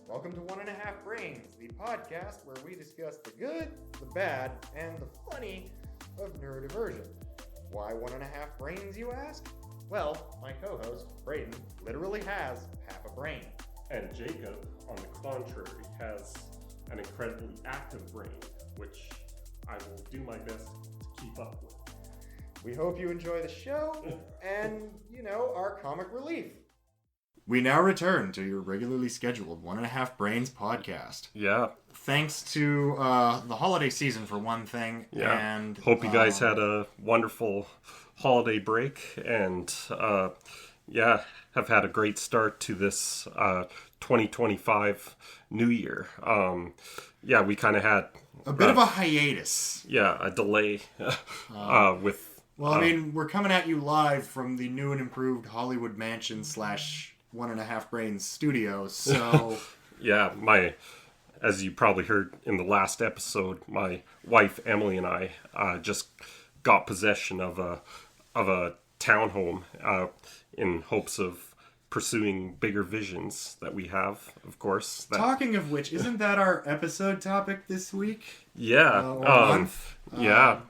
Welcome to One and a Half Brains, the podcast where we discuss the good, the bad, and the funny of neurodivergent. Why one and a half brains, you ask? Well, my co-host, Braden, literally has half a brain. And Jacob, on the contrary, has an incredibly active brain, which I will do my best to keep up with. We hope you enjoy the show and, our comic relief. We now return to your regularly scheduled One and a Half Brains podcast. Yeah. Thanks to the holiday season, for one thing. Yeah. And hope you guys had a wonderful holiday break and, have had a great start to this 2025 New Year. We kind of had a bit of a hiatus. Yeah, a delay with... Well, we're coming at you live from the new and improved Hollywood Mansion / One and a Half Brains studios, so... Yeah, as you probably heard in the last episode, my wife Emily and I just got possession of a townhome in hopes of pursuing bigger visions that we have, of course. Talking of which, isn't that our episode topic this week? Yeah. Month? Yeah.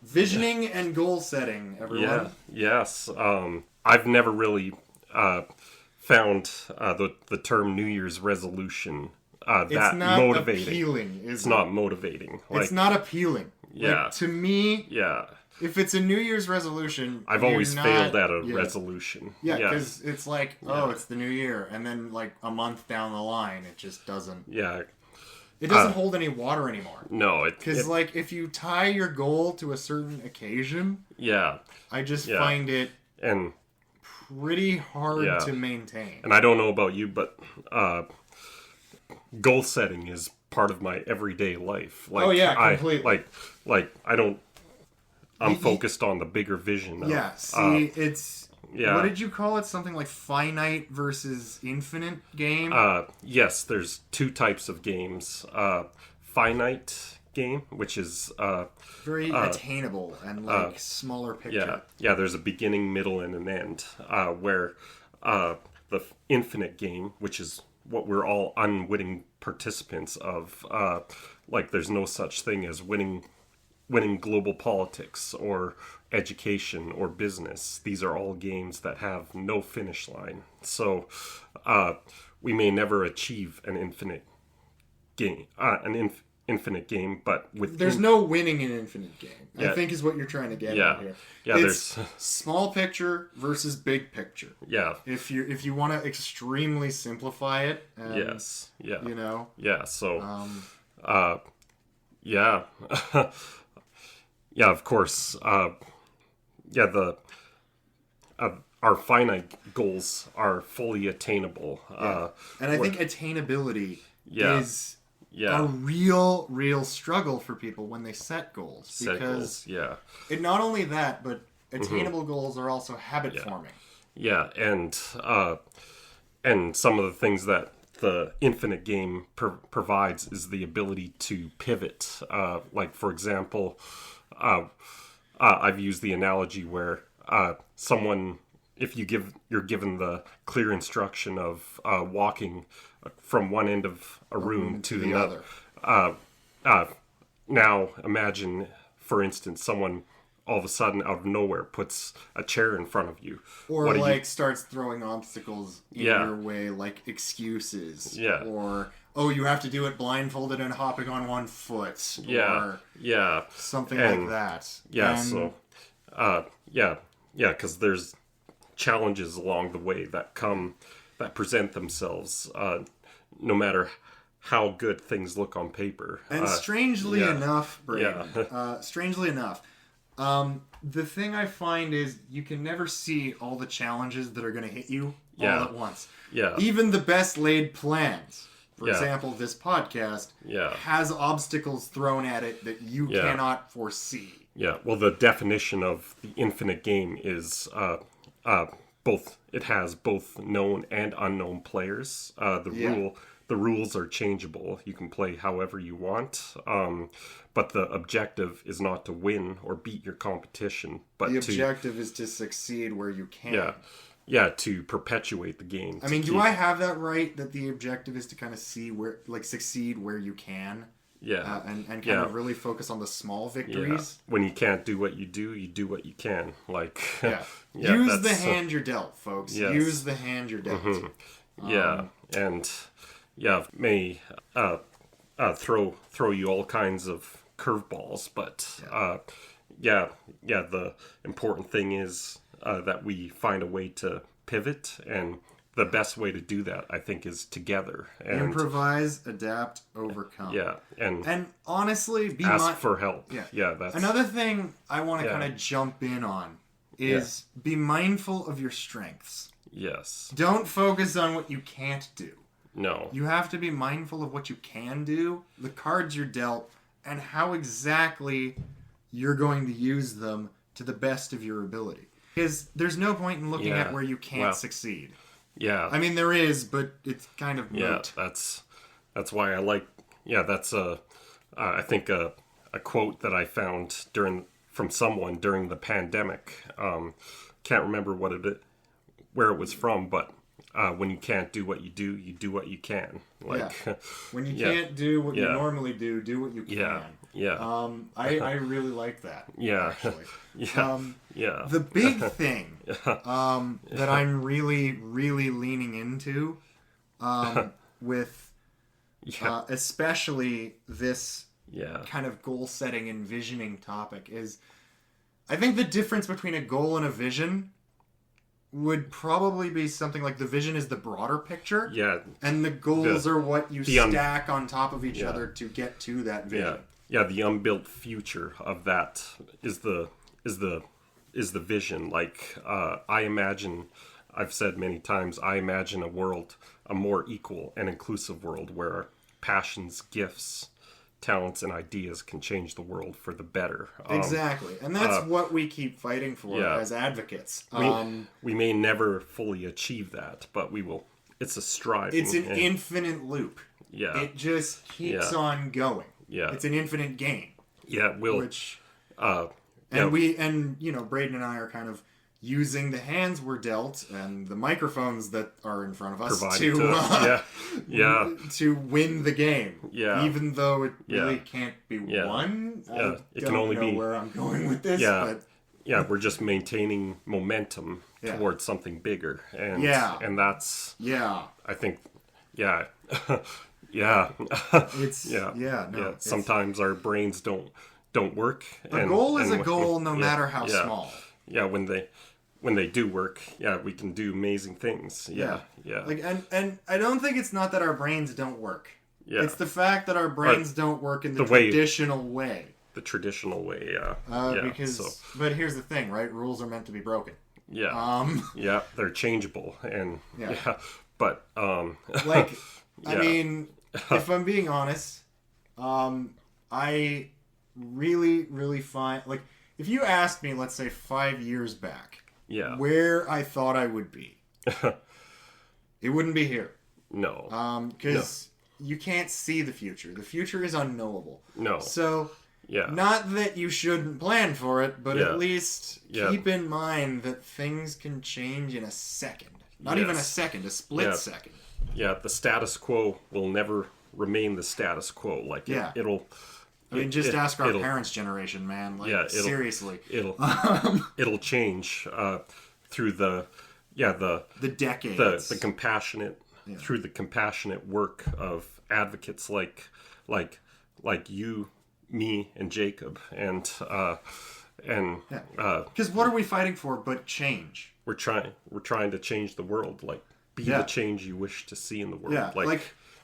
Visioning and goal setting, everyone. Yeah. Yes. I've never really found the term New Year's resolution that motivating. Appealing, it's not motivating. It's not appealing. Yeah. To me, if it's a New Year's resolution, I've always failed at a resolution. Yeah, because it's like, it's the new year, and then like a month down the line, it just doesn't. Yeah. It doesn't hold any water anymore. No, because like if you tie your goal to a certain occasion, I just find it pretty hard to maintain. And I don't know about you, but goal setting is part of my everyday life. Like, completely. I'm focused on the bigger vision. It's... Yeah. What did you call it? Something like finite versus infinite game? Yes, there's two types of games. Finite game, which is... very attainable and smaller picture. Yeah, there's a beginning, middle, and an end. Where the infinite game, which is what we're all unwitting participants of, there's no such thing as winning global politics or education or business. These are all games that have no finish line. So we may never achieve an infinite game, infinite game, but there's no winning an infinite game. I think is what you're trying to get at here. Yeah, it's small picture versus big picture. Yeah. If you want to extremely simplify it. Yes. Yeah. Yeah. So. Yeah. Yeah. Of course. Our finite goals are fully attainable. And I think attainability is a real struggle for people when they set goals. And not only that, but attainable goals are also habit forming. Yeah, and some of the things that the infinite game provides is the ability to pivot. Like, for example, I've used the analogy where someone, if you're given the clear instruction of walking from one end of a room to the other. Now imagine, for instance, someone all of a sudden out of nowhere puts a chair in front of you. Or starts throwing obstacles in your way, like excuses. Yeah. Or, you have to do it blindfolded and hopping on one foot. Or something like that. Yeah, because there's challenges along the way that present themselves, no matter how good things look on paper. And strangely enough, Braden, the thing I find is you can never see all the challenges that are going to hit you all at once. Yeah. Even the best laid plans. For example, this podcast has obstacles thrown at it that you cannot foresee. Yeah, well, the definition of the infinite game is both. It has both known and unknown players. The rules are changeable. You can play however you want, but the objective is not to win or beat your competition. But the objective is to succeed where you can. to perpetuate the game. I mean, do I have that right, that the objective is to kind of see where, like, succeed where you can? Yeah. And kind of really focus on the small victories? When you can't do what you do what you can. Like, use the hand you're dealt, folks. Yes. Use the hand you're dealt. And may throw you all kinds of curveballs, but the important thing is that we find a way to pivot, and the best way to do that, I think, is together. And improvise, adapt, overcome. Yeah, and honestly, ask for help. That's another thing I want to kind of jump in on is be mindful of your strengths. Yes. Don't focus on what you can't do. No. You have to be mindful of what you can do, the cards you're dealt, and how exactly you're going to use them to the best of your ability. Because there's no point in looking at where you can't succeed. Yeah. I mean, there is, but it's kind of moot. Yeah, that's why I like... Yeah, that's I think a quote that I found from someone during the pandemic. Can't remember where it was from, but when you can't do what you do what you can. Like, when you can't do what you normally do what you can. I really like that. Actually. The big thing that I'm really, really leaning into with especially this kind of goal setting and visioning topic is, I think the difference between a goal and a vision would probably be something like the vision is the broader picture. Yeah. And the goals are what you stack on top of each other to get to that vision. Yeah, the unbuilt future of that is the vision. Like, I imagine, I've said many times, I imagine a more equal and inclusive world where passions, gifts, talents, and ideas can change the world for the better. Exactly. And that's what we keep fighting for as advocates. We may never fully achieve that, but we will. It's a striving. It's an infinite loop. Yeah. It just keeps on going. Yeah. It's an infinite game. Yeah, it will. Which, Braden and I are kind of using the hands we're dealt and the microphones that are in front of us to win the game. Yeah. Even though it really can't be won. It can only be where I'm going with this. But we're just maintaining momentum towards something bigger. And that's I think sometimes our brains don't work. A goal is a goal no matter how small. Yeah, when they do work, we can do amazing things. Yeah. Like, and I don't think it's not that our brains don't work. Yeah. It's the fact that our brains don't work in the traditional way. The traditional way, But here's the thing, right? Rules are meant to be broken. Yeah. They're changeable, and but I mean, if I'm being honest, I really, really find, like, if you asked me, let's say 5 years back, where I thought I would be, it wouldn't be here. No. Because you can't see the future. The future is unknowable. No. So, not that you shouldn't plan for it, but at least keep in mind that things can change in a second. Not even a second, a split second. Yeah, the status quo will never remain the status quo. Like, it'll... I mean, just ask our parents' generation, man. Like, seriously. It'll change through the decades. The compassionate through the compassionate work of advocates like you, me, and Jacob, and because what are we fighting for but change? We're trying to change the world. Like, be the change you wish to see in the world. Yeah,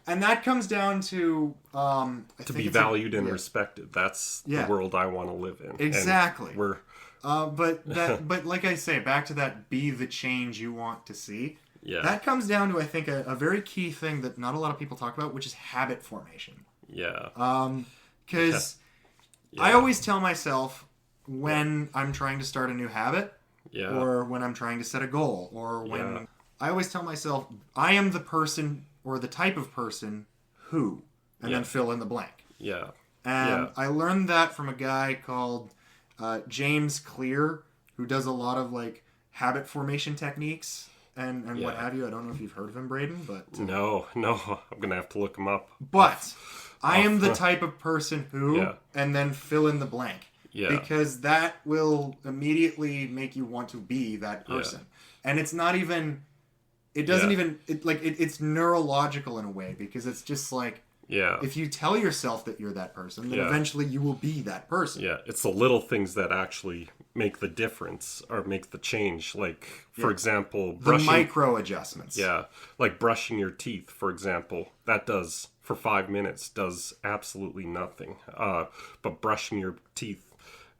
and that comes down to to be valued and respected. That's the world I want to live in. Exactly. And we're but like I say, back to that, be the change you want to see. Yeah. That comes down to, I think, a very key thing that not a lot of people talk about, which is habit formation. Yeah. Because I always tell myself when I'm trying to start a new habit, or when I'm trying to set a goal, or when I always tell myself I am the person or the type of person who, and then fill in the blank. Yeah. And I learned that from a guy called James Clear, who does a lot of, like, habit formation techniques. and what have you. I don't know if you've heard of him, Braden, but... No. I'm going to have to look him up. But I am the type of person who... Yeah. And then fill in the blank. Yeah. Because that will immediately make you want to be that person. Yeah. And it's not even... It doesn't even... It's neurological in a way, because it's just like... Yeah. If you tell yourself that you're that person, then eventually you will be that person. Yeah, it's the little things that actually make the difference or make the change. Like, for example, brushing... The micro adjustments. Yeah, like brushing your teeth, for example. That does, for 5 minutes, does absolutely nothing. But brushing your teeth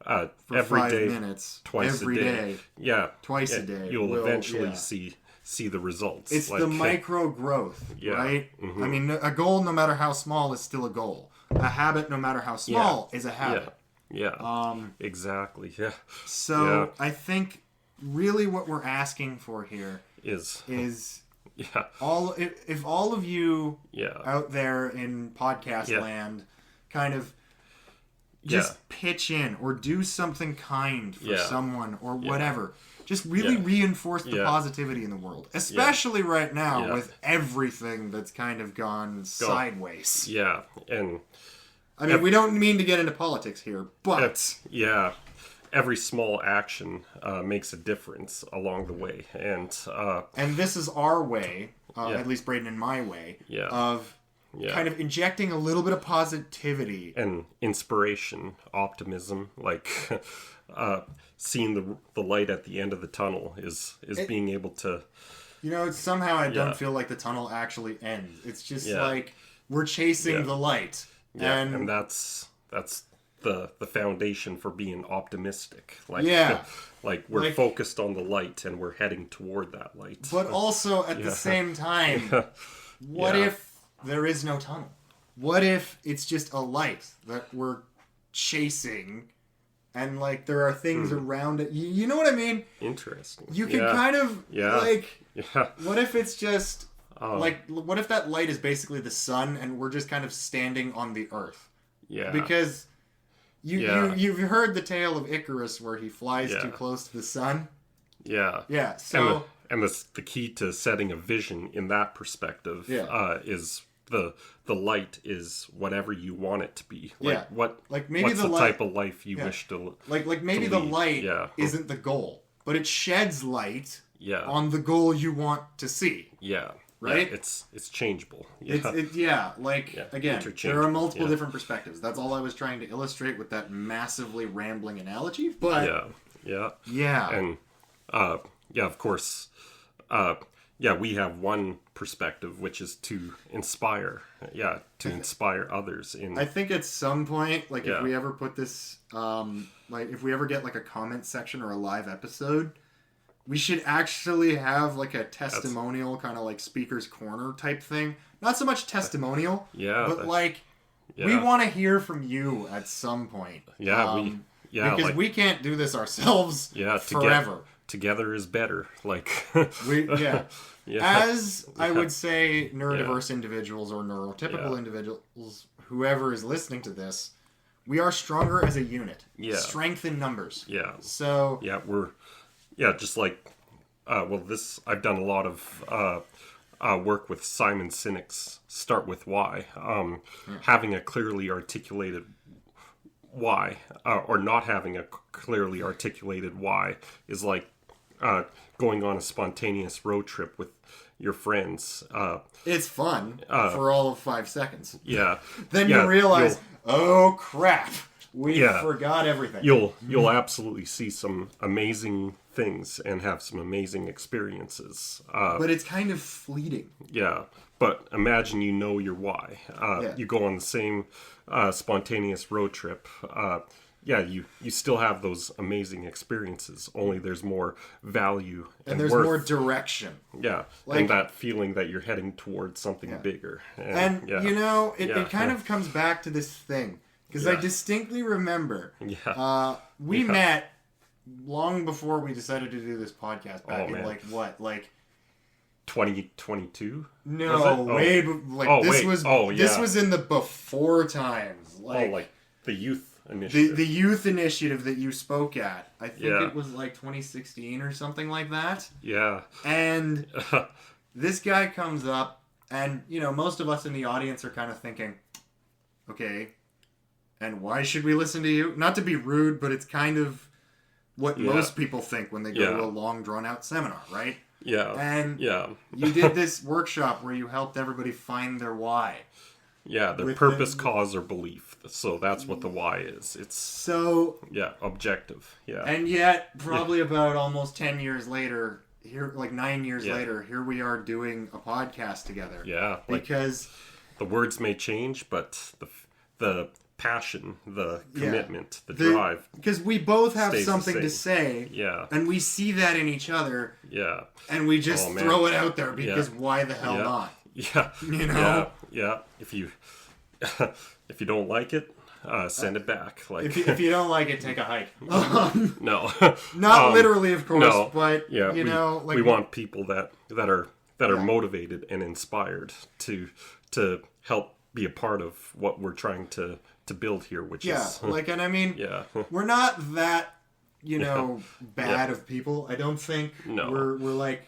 for every 5 day, minutes, twice every a day. day. Yeah. Twice a day. You'll eventually see the results. It's the micro growth, right? Mm-hmm. I mean, a goal, no matter how small, is still a goal. A habit, no matter how small, is a habit. Yeah. Exactly. Yeah. So I think really what we're asking for here is if all of you out there in podcast land kind of just pitch in or do something kind for someone or whatever. Just really reinforce the positivity in the world. Especially right now with everything that's kind of gone sideways. Yeah. And I mean, we don't mean to get into politics here, but... Every small action makes a difference along the way. And this is our way, at least Braden and my way, of kind of injecting a little bit of positivity. And inspiration, optimism, like... seeing the light at the end of the tunnel is being able to... somehow I don't feel like the tunnel actually ends. It's just like we're chasing the light. Yeah, and that's the foundation for being optimistic. Like, like we're focused on the light and we're heading toward that light. But also at the same time, what if there is no tunnel? What if it's just a light that we're chasing... And, like, there are things around it. You know what I mean? Interesting. You can kind of, what if it's just, what if that light is basically the sun and we're just kind of standing on the earth? Yeah. Because you've heard the tale of Icarus where he flies too close to the sun? Yeah. Yeah, so... And the key to setting a vision in that perspective is... The light is whatever you want it to be. Like maybe what's the type of life you wish to like maybe the light isn't the goal, but it sheds light on the goal you want to see. Yeah. Right? Yeah, it's changeable. Again, there are multiple different perspectives. That's all I was trying to illustrate with that massively rambling analogy. But And of course we have one perspective, which is to inspire, inspire others. I think at some point, if we ever put this, if we ever get like a comment section or a live episode, we should actually have like a testimonial kind of like speaker's corner type thing. Not so much testimonial, but we want to hear from you at some point. Because we can't do this ourselves forever. Together is better. As I would say, neurodiverse individuals or neurotypical individuals, whoever is listening to this, we are stronger as a unit. Strength in numbers. So we're just like I've done a lot of work with Simon Sinek's Start With Why. Having a clearly articulated why, or not having a clearly articulated why, is like going on a spontaneous road trip with your friends. It's fun for all of 5 seconds. Yeah. Then you realize, oh crap, we forgot everything. You'll absolutely see some amazing things and have some amazing experiences. But it's kind of fleeting. Yeah. But imagine you know your why. You go on the same spontaneous road trip. You still have those amazing experiences, only there's more value and there's worth. More direction. Yeah, and that feeling that you're heading towards something bigger. It kind of comes back to this thing, because I distinctly remember we met long before we decided to do this podcast back in 2022? No, this was in the before times. Like the youth initiative. The youth initiative that you spoke at. I think Yeah. it was like 2016 or something like that. Yeah. And this guy comes up, and, you know, most of us in the audience are kind of thinking, okay, and why should we listen to you? Not to be rude, but it's kind of what most people think when they go to a long, drawn-out seminar, right? Yeah. And yeah. you did this workshop where you helped everybody find their why. Yeah, their with purpose, the- cause, or belief. So that's what the why is. It's, So, objective. Yeah. and yet, probably about almost 10 years later, here, like 9 years later, here we are doing a podcast together. Yeah. Like, Because the words may change, but the passion, the commitment, the drive. Because we both have stays the something to same. say. Yeah. And we see that in each other. Yeah. And we just Oh, man. throw it out there because why the hell Yeah. not? Yeah. You know? Yeah. If you if you don't like it, send it back. Like If you don't like it, take a hike. no. Not literally, of course, no. but Yeah, you know, like we want people that are motivated and inspired to help be a part of what we're trying to build here, which is like, and I mean, we're not that, you know, bad of people. I don't think we're like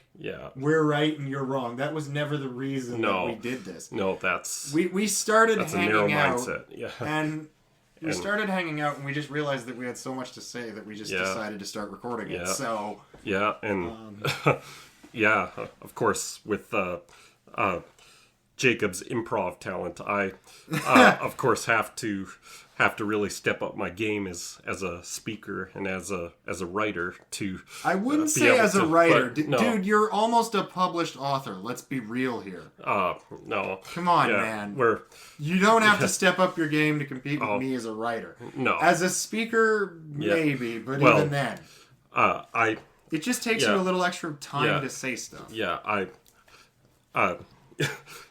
we're right and you're wrong. That was never the reason that we did this. No, that's we started a narrow hanging out, mindset. Yeah. and we started hanging out, and we just realized that we had so much to say that we just decided to start recording it. So and of course with Jacob's improv talent, I of course have to really step up my game as a speaker and as a writer to. I wouldn't be say able as a to- writer, but no. dude. You're almost a published author. Let's be real here. No. Come on, man. We're You don't have to step up your game to compete with me as a writer. No. As a speaker, maybe, but Well, even then, it just takes you a little extra time to say stuff.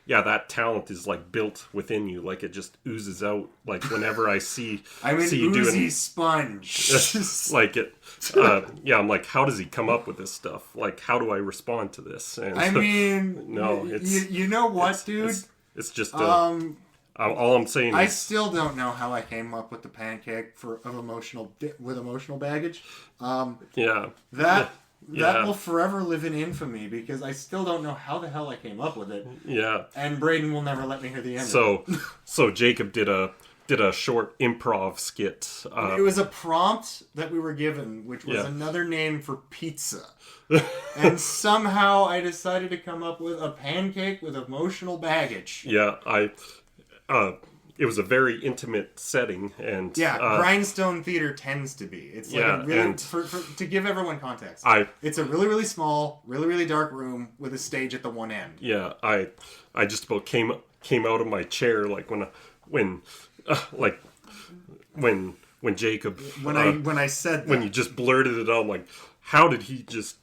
That talent is like built within you, like it just oozes out. Like whenever I see I'm an see you oozy doing sponge. like it, I'm like, how does he come up with this stuff? Like, how do I respond to this? And I mean, no, it's you know what, dude? It's just all I'm saying. I is, still don't know how I came up with the pancake with emotional baggage. That will forever live in infamy because I still don't know how the hell I came up with it. Yeah. And Braden will never let me hear the end of it. So Jacob did a short improv skit. It was a prompt that we were given, which was another name for pizza. And somehow I decided to come up with a pancake with emotional baggage. Yeah, it was a very intimate setting, and Grindstone Theater tends to be. It's like a really, to give everyone context. It's a really, really small, really, really dark room with a stage at the one end. Yeah, I just about came out of my chair like when Jacob when I said that. when you just blurted it out, like, how did he just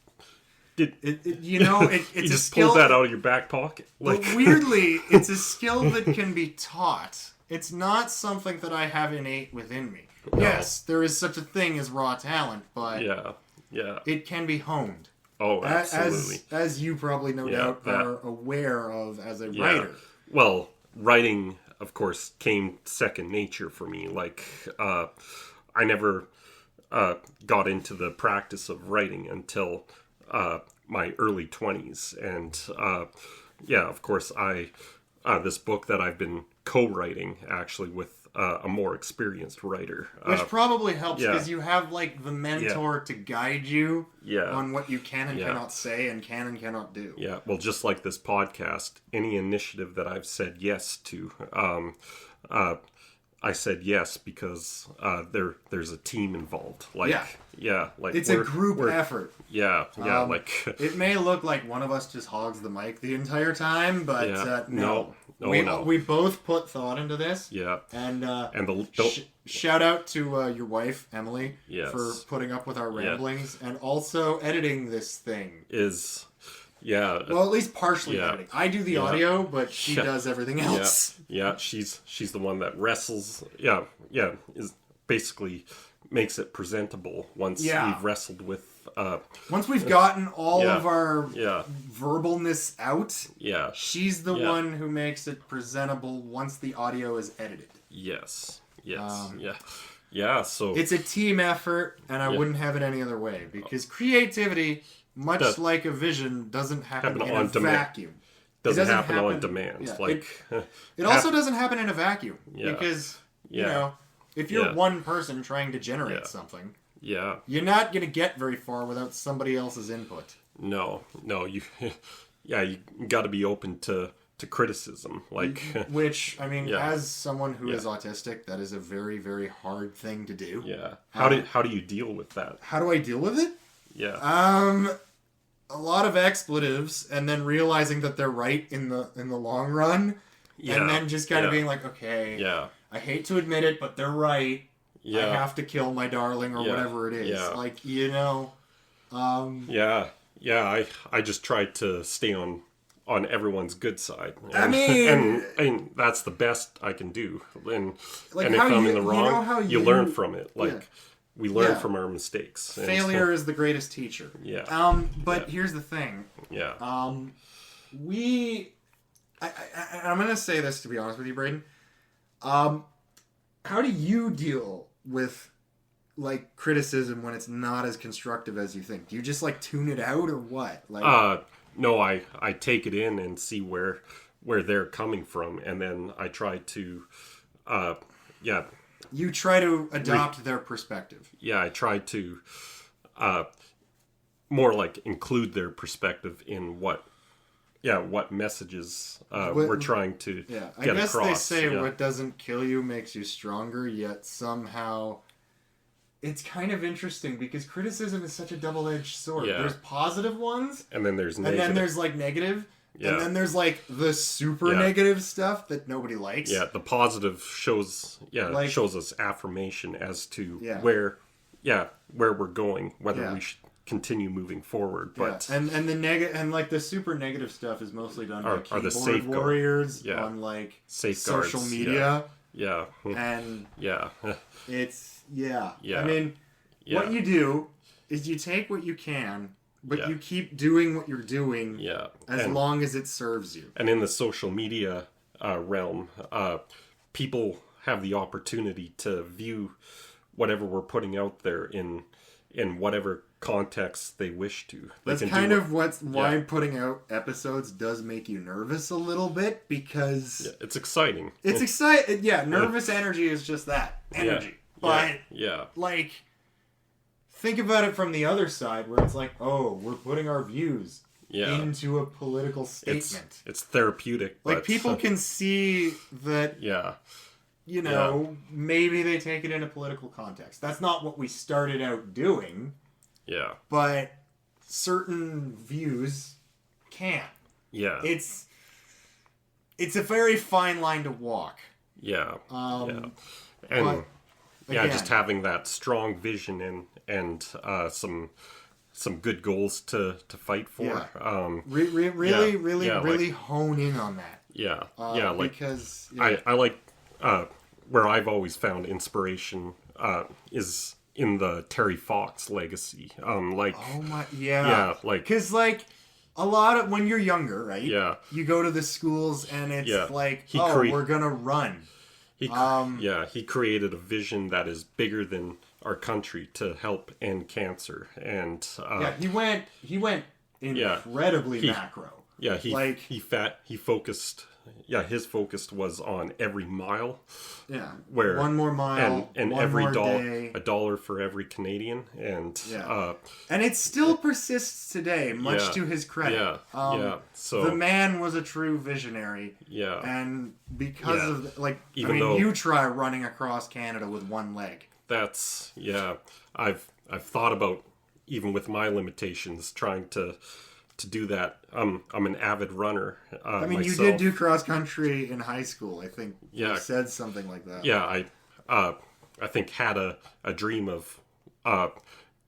it's you a just skill. pulled that out of your back pocket? Like, But weirdly, it's a skill that can be taught. It's not something that I have innate within me. No. Yes, there is such a thing as raw talent, but it can be honed. Oh, absolutely. As you probably no doubt are aware of as a writer. Well, writing, of course, came second nature for me. Like, I never got into the practice of writing until my early 20s. And, of course, this book that I've been co-writing, actually, with a more experienced writer. Which probably helps because you have, like, the mentor to guide you on what you can and cannot say and can and cannot do. Yeah, well, just like this podcast, any initiative that I've said yes to, I said yes because there's a team involved. Like, like it's a group effort. Like it may look like one of us just hogs the mic the entire time, but no. We both put thought into this. Yeah, and the shout out to your wife Emily for putting up with our ramblings and also editing this thing. Well, at least partially editing. I do the audio, but she does everything else. Yeah, she's the one that wrestles. Is basically makes it presentable once we've wrestled with. Once we've gotten all of our verbalness out, she's the one who makes it presentable once the audio is edited. Yes. Yeah, so It's a team effort, and I wouldn't have it any other way. Because creativity, much like a vision, doesn't happen in a vacuum. Doesn't happen on demand. Yeah, it also doesn't happen in a vacuum. Yeah. Because, you know, if you're one person trying to generate something, you're not going to get very far without somebody else's input. No, you got to be open to criticism, which, I mean, as someone who is autistic, that is a very, very hard thing to do. Yeah. How do you deal with that? How do I deal with it? Yeah. A lot of expletives, and then realizing that they're right in the long run, and then just kind of being like, okay, I hate to admit it, but they're right. I have to kill my darling, or whatever it is. Yeah. Like, you know. I just tried to stay on everyone's good side. And, I mean, and that's the best I can do. And like, if I'm in the wrong, you learn from it. Like, we learn from our mistakes. Failure is the greatest teacher. Yeah. But here's the thing. Yeah. I'm going to say this, to be honest with you, Braden. How do you deal with, like, criticism when it's not as constructive as you think? Do you just, like, tune it out, or what? Like, no, I take it in and see where they're coming from, and then I try to, You try to adopt their perspective. Yeah, I try to, more like include their perspective in what messages we're trying to get across. I guess they say what doesn't kill you makes you stronger, yet somehow it's kind of interesting because criticism is such a double-edged sword. Yeah. There's positive ones, and then there's negative. And then there's like negative, and then there's like the super negative stuff that nobody likes. Yeah, the positive shows us affirmation as to where we're going, whether we should continue moving forward. But and the negative, and like the super negative stuff is mostly done by keyboard warriors on like social media. Yeah. And it's Yeah. I mean, what you do is you take what you can, but you keep doing what you're doing as long as it serves you. And in the social media realm, people have the opportunity to view whatever we're putting out there in whatever context they wish to. That's kind of why putting out episodes does make you nervous a little bit, because it's exciting. It's exciting. Yeah, nervous energy is just that. Energy. But, like, think about it from the other side, where it's like, oh, we're putting our views into a political statement. It's therapeutic. Like, but, people can see that, you know, maybe they take it in a political context. That's not what we started out doing. Yeah. But certain views can. Yeah. It's a very fine line to walk. Yeah. And... But, again, just having that strong vision and some good goals to fight for. Yeah. Really hone in on that. Yeah. Because I like where I've always found inspiration is in the Terry Fox legacy. Because like a lot of when you're younger, right? Yeah. You go to the schools and it's like, we're gonna run. He created a vision that is bigger than our country to help end cancer, and he went incredibly macro. Yeah, he focused. Yeah, his focus was on every mile. Yeah, where one more mile and one every more dollar, day. $1 for every Canadian, and and it still persists today, much to his credit. So the man was a true visionary. Yeah, and because of though you try running across Canada with one leg. That's I've thought about, even with my limitations, trying to do that. I'm an avid runner. I mean, myself. You did do cross country in high school. I think you said something like that. Yeah, I think had a dream of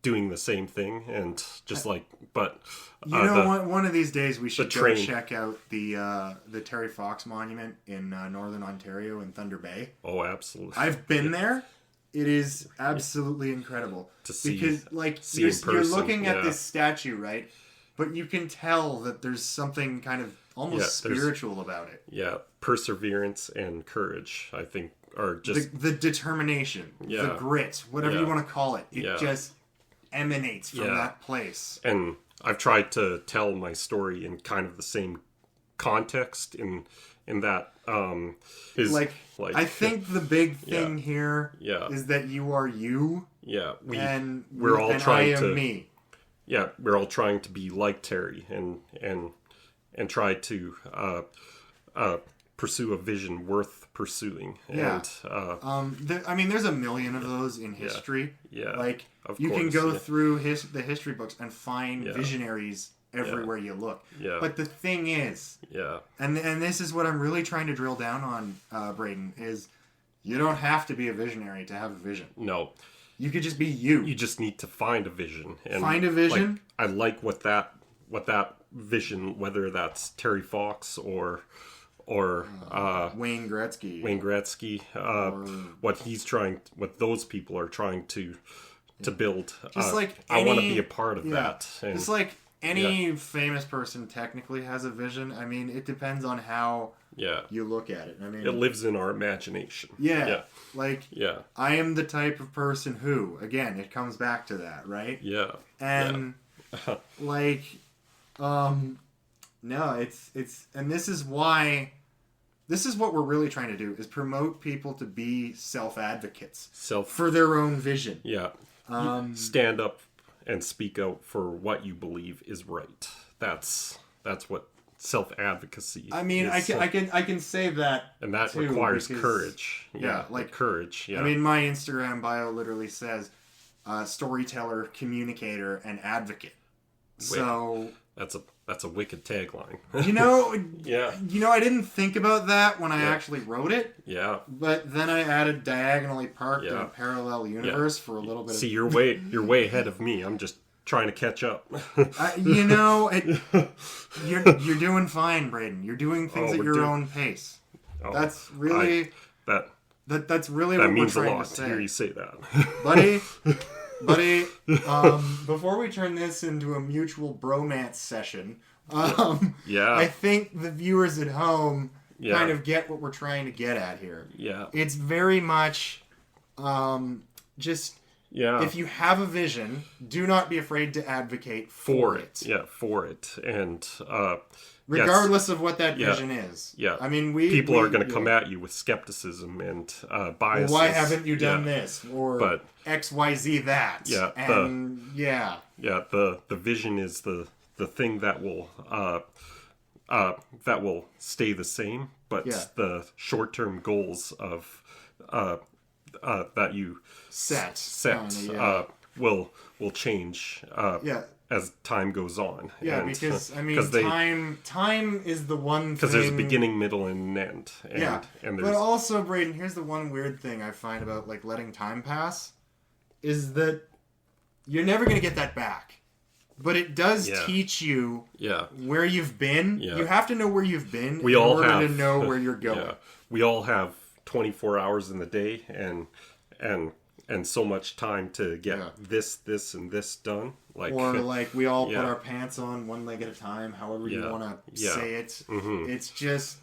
doing the same thing, and just but one of these days we should go check out the Terry Fox Monument in Northern Ontario in Thunder Bay. Oh, absolutely! I've been there. It is absolutely incredible to see, because you're looking at this statue, right? But you can tell that there's something kind of almost spiritual about it. Yeah, perseverance and courage, I think, or just the determination, the grit, whatever you want to call it. It just emanates from that place. And I've tried to tell my story in kind of the same context in that I think the big thing here is that you are you. Yeah, we're all trying to me. Yeah, we're all trying to be like Terry and try to pursue a vision worth pursuing. Yeah. And there's a million of those in history. Yeah. Like you can go through the history books and find visionaries everywhere you look. Yeah. But the thing is, and this is what I'm really trying to drill down on, Braden, is you don't have to be a visionary to have a vision. No. You could just be you. You just need to find a vision. And find a vision. I like what that vision, whether that's Terry Fox or Wayne Gretzky. What those people are trying to build. Just I want to be a part of that. And, just like any famous person technically has a vision. I mean, it depends on how you look at it. I mean, it lives in our imagination. I am the type of person who, again, it comes back to that, right? Yeah. And no, it's and this is what we're really trying to do, is promote people to be self-advocates for their own vision. Yeah. Stand up and speak out for what you believe is right. That's what self-advocacy. I mean, is. I can say that, and that too, requires because, courage. Courage. Yeah. I mean, my Instagram bio literally says storyteller, communicator, and advocate. So that's a wicked tagline. I didn't think about that when I actually wrote it. Yeah. But then I added diagonally parked in a parallel universe for a little bit. See, you're way ahead of me. I'm just trying to catch up. You're doing fine, Braden. You're doing things at your own pace. That's really that's really what we're trying to say. To hear you say that, buddy. Before we turn this into a mutual bromance session, I think the viewers at home kind of get what we're trying to get at here. Yeah, it's very much if you have a vision, do not be afraid to advocate for it. Yeah, for it, and regardless of what that vision is. Yeah, I mean, people are going to come at you with skepticism and biases. Why haven't you done this or XYZ that? Yeah, the vision is the thing that will stay the same, but the short-term goals of that you set will change as time goes on. Yeah, and, because I mean, time is the one thing. Because there's a beginning, middle, and an end. And but also, Braden, here's the one weird thing I find about letting time pass, is that you're never going to get that back. But it does teach you where you've been. Yeah. You have to know where you've been in order to know where you're going. Yeah. We all have 24 hours in the day and so much time to get this, and this done. We all put our pants on one leg at a time, however you want to say it. Mm-hmm. It's just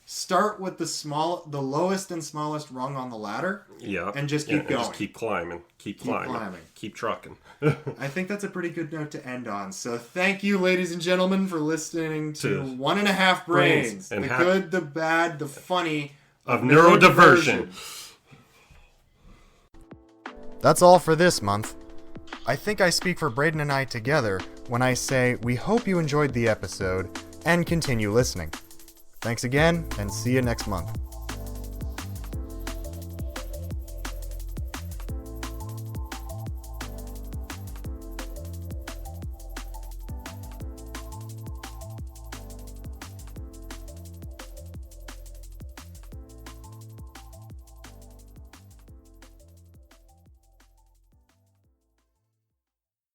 start with the lowest and smallest rung on the ladder. Yeah. And just keep going. Just keep climbing. Keep trucking. I think that's a pretty good note to end on. So thank you, ladies and gentlemen, for listening to 1.5 Brains. The good, the bad, the funny of neurodivergent. That's all for this month. I think I speak for Braden and I together when I say we hope you enjoyed the episode and continue listening. Thanks again, and see you next month.